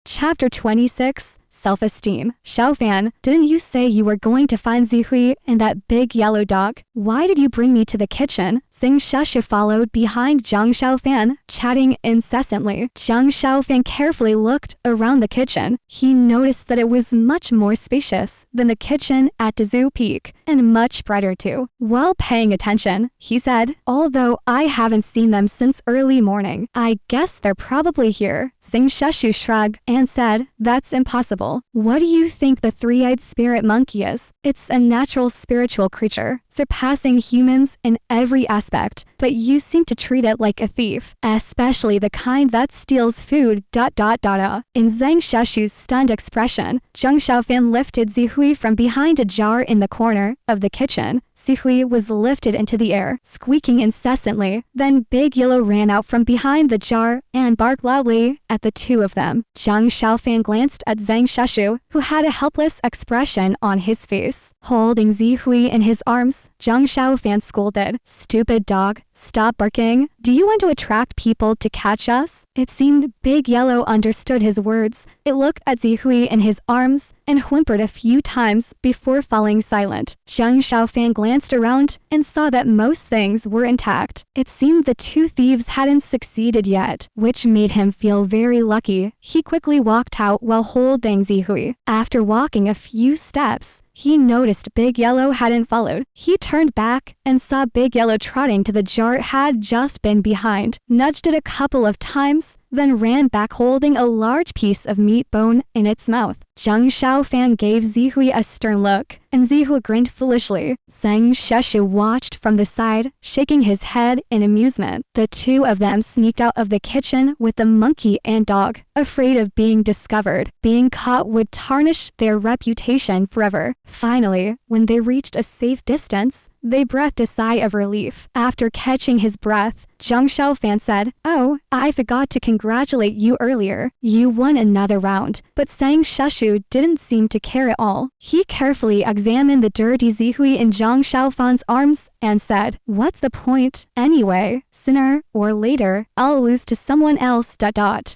Chapter 26, Self-esteem. Xiaofan, didn't you say you were going to find Zihui and that big yellow dog? Why did you bring me to the kitchen? Zhang Xiaofan followed behind Zhang Xiaofan, chatting incessantly. Zhang Xiaofan carefully looked around the kitchen. He noticed that it was much more spacious than the kitchen at Dazhu Peak, and much brighter too. While paying attention, he said, although I haven't seen them since early morning, I guess they're probably here. Zhang Xiaofan shrugged and said, that's impossible. What do you think the three-eyed spirit monkey is? It's a natural spiritual creature, surpassing humans in every aspect, but you seem to treat it like a thief, especially the kind that steals food. In Zhang Xiaofan's stunned expression, Zhang Xiaofan lifted Zihui from behind a jar in the corner of the kitchen. Zihui was lifted into the air, squeaking incessantly. Then Big Yellow ran out from behind the jar and barked loudly at the two of them. Zhang Xiaofan glanced at Zhang Xiaofan, who had a helpless expression on his face. Holding Zihui in his arms, Zhang Xiaofan scolded, "Stupid dog, stop barking. Do you want to attract people to catch us?" It seemed Big Yellow understood his words. It looked at Zihui in his arms and whimpered a few times before falling silent. Zhang Xiaofan glanced around and saw that most things were intact. It seemed the two thieves hadn't succeeded yet, which made him feel very lucky. He quickly walked out while holding Zihui. After walking a few steps, he noticed Big Yellow hadn't followed. He turned back and saw Big Yellow trotting to the jar it had just been behind, nudged it a couple of times, then ran back holding a large piece of meat bone in its mouth. Zhang Xiaofan gave Zihui a stern look, and Zihui grinned foolishly. Zhang Xiaofan watched from the side, shaking his head in amusement. The two of them sneaked out of the kitchen with the monkey and dog, afraid of being discovered. Being caught would tarnish their reputation forever. Finally, when they reached a safe distance, they breathed a sigh of relief. After catching his breath, Zhang Xiaofan said, "Oh, I forgot to congratulate you earlier. You won another round." But Zhang Xiaofan didn't seem to care at all. He carefully examined the dirty Zihui in Zhang Xiaofan's arms and said, "What's the point? Anyway, sooner or later, I'll lose to someone else.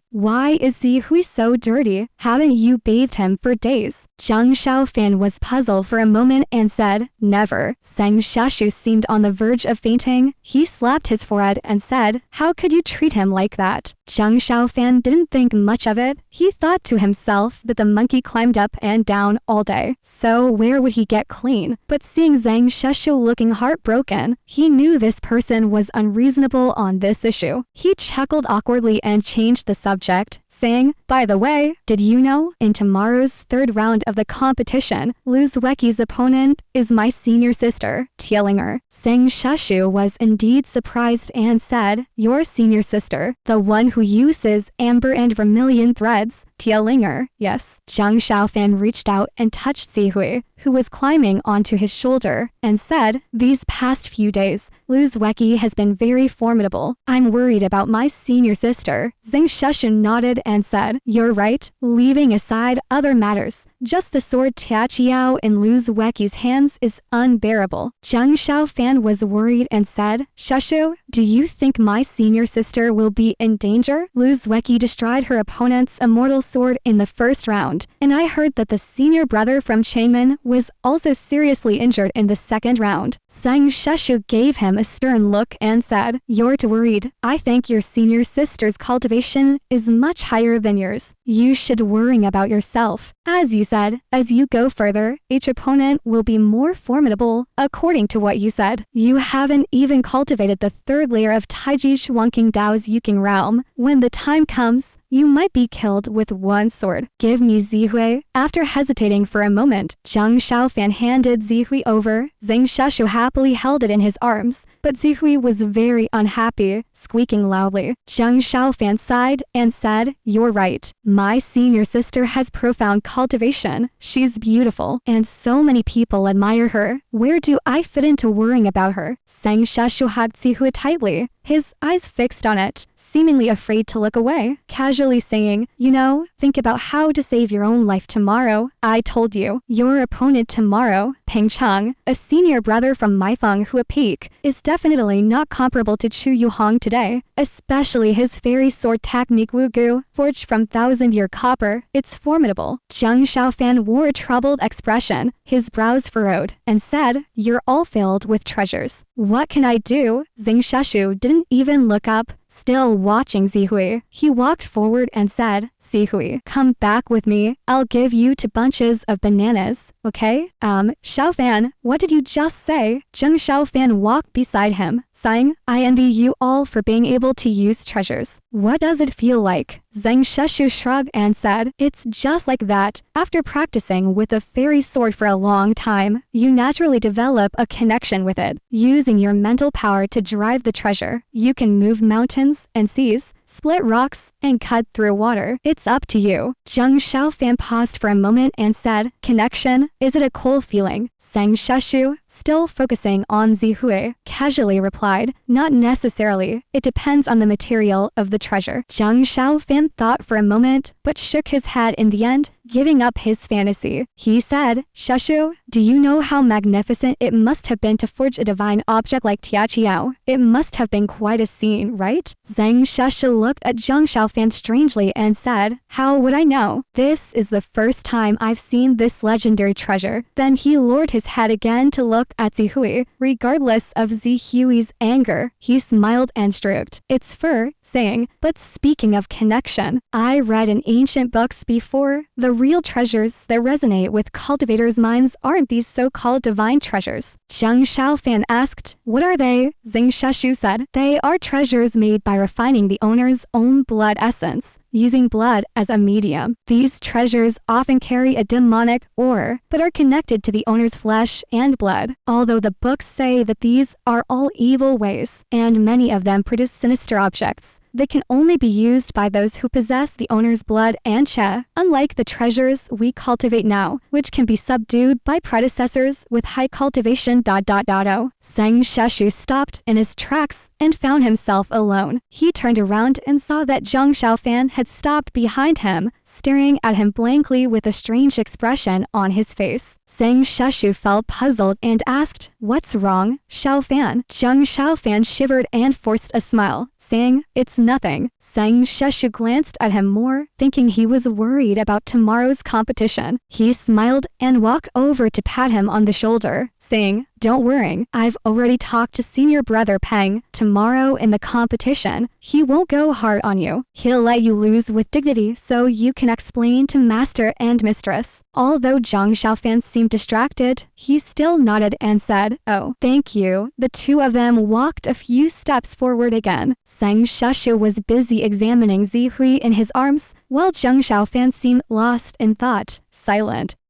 Why is Zihui so dirty? Haven't you bathed him for days?" Zhang Xiaofan was puzzled for a moment and said, "Never." Zhang Xiaofan seemed on the verge of fainting. He slapped his forehead and said, "How could you treat him like that?" Zhang Xiaofan didn't think much of it. He thought to himself that the monkey climbed up and down all day, so where would he get clean? But seeing Zhang Xiaofan looking heartbroken, he knew this person was unreasonable on this issue. He chuckled awkwardly and changed the subject, saying, "By the way, did you know, in tomorrow's third round of the competition, Lu Zueqi's opponent is my senior sister, Tianyin?" Zhang Xiaofan was indeed surprised and said, "Your senior sister, the one who uses amber and vermilion threads, Tianyin?" "Yes." Zhang Xiaofan reached out and touched Zihui, who was climbing onto his shoulder, and said, "These past few days, Lu Zueqi has been very formidable. I'm worried about my senior sister." Zhang Xiaofan nodded and said, "You're right. Leaving aside other matters, just the sword Tiaqiao in Lu Zueqi's hands is unbearable." Zhang Xiaofan was worried and said, "Xiaofan, do you think my senior sister will be in danger? Lu Zueqi destroyed her opponent's immortal sword in the first round, and I heard that the senior brother from Changmen was also seriously injured in the second round." Zhang Xiaofan gave him a stern look and said, "You're too worried. I think your senior sister's cultivation is much higher than yours. You should worry about yourself. As you said, as you go further, each opponent will be more formidable, according to what you said. You haven't even cultivated the third layer of Taiji Shuangqing Dao's Yuking realm. When the time comes, you might be killed with one sword. Give me Zihui." After hesitating for a moment, Zhang Xiaofan handed Zihui over. Zhang Xiaofan happily held it in his arms, but Zihui was very unhappy, squeaking loudly. Zhang Xiaofan sighed and said, "You're right. My senior sister has profound cultivation. She's beautiful, and so many people admire her. Where do I fit into worrying about her?" Zhang Xiaofan hugged Zihui tightly, his eyes fixed on it, seemingly afraid to look away, casually saying, "You know, think about how to save your own life tomorrow. I told you, your opponent tomorrow, Peng Cheng, a senior brother from Maifeng Hua Peak, is definitely not comparable to Chu Yuhong today. especially his fairy sword technique Wugu, forged from thousand-year copper. It's formidable. Zhang Xiaofan wore a troubled expression, his brows furrowed, and said, "You're all filled with treasures. What can I do?" Zhang Xiaoshu didn't even look up. Still watching Zihui, he walked forward and said, "Zihui, come back with me. I'll give you 2 bunches of bananas, okay?" Xiaofan, what did you just say?" Zhang Xiaofan walked beside him, sighing, "I envy you all for being able to use treasures. What does it feel like?" Zhang Xiaoshu shrugged and said, "It's just like that. After practicing with a fairy sword for a long time, you naturally develop a connection with it. Using your mental power to drive the treasure, you can move mountains and seas, split rocks, and cut through water. It's up to you." Zhang Xiaofan paused for a moment and said, "Connection? Is it a cool feeling?" Zhang Xiaoshu, still focusing on Zihui, casually replied, "Not necessarily. It depends on the material of the treasure." Zhang Xiaofan thought for a moment, but shook his head in the end, giving up his fantasy. He said, "Xiaoshu, do you know how magnificent it must have been to forge a divine object like Tiaqiao? It must have been quite a scene, right?" Zhang Xiaoshu looked at Zhang Xiaofan strangely and said, "How would I know? This is the first time I've seen this legendary treasure." Then he lowered his head again to look at Zihui. Regardless of Zihui's anger, he smiled and stroked its fur, saying, "But speaking of connection, I read in ancient books before, the real treasures that resonate with cultivators' minds aren't these so-called divine treasures." Zhang Xiaofan asked, "What are they?" Zhang Xiaoshu said, "They are treasures made by refining the owner's own blood essence, using blood as a medium. These treasures often carry a demonic aura, but are connected to the owner's flesh and blood. Although the books say that these are all evil ways, and many of them produce sinister objects, they can only be used by those who possess the owner's blood and qi, unlike the treasures we cultivate now, which can be subdued by predecessors with high cultivation. Zhang Xiaoshu stopped in his tracks and found himself alone. He turned around and saw that Zhang Xiaofan had stopped behind him, staring at him blankly with a strange expression on his face. Zhang Xiaoshu felt puzzled and asked, "What's wrong, Xiaofan?" Zhang Xiaofan shivered and forced a smile, saying, "It's nothing." Zhang Xiaoshu glanced at him more, thinking he was worried about tomorrow's competition. He smiled and walked over to pat him on the shoulder, saying, "Don't worry, I've already talked to senior brother Peng. Tomorrow in the competition, he won't go hard on you. He'll let you lose with dignity so you can explain to master and mistress." Although Zhang Xiaofan seemed distracted, he still nodded and said, "Oh, thank you." The two of them walked a few steps forward again. Zhang Xiaoshu was busy examining Zihui in his arms, while Zhang Xiaofan seemed lost in thought, silent.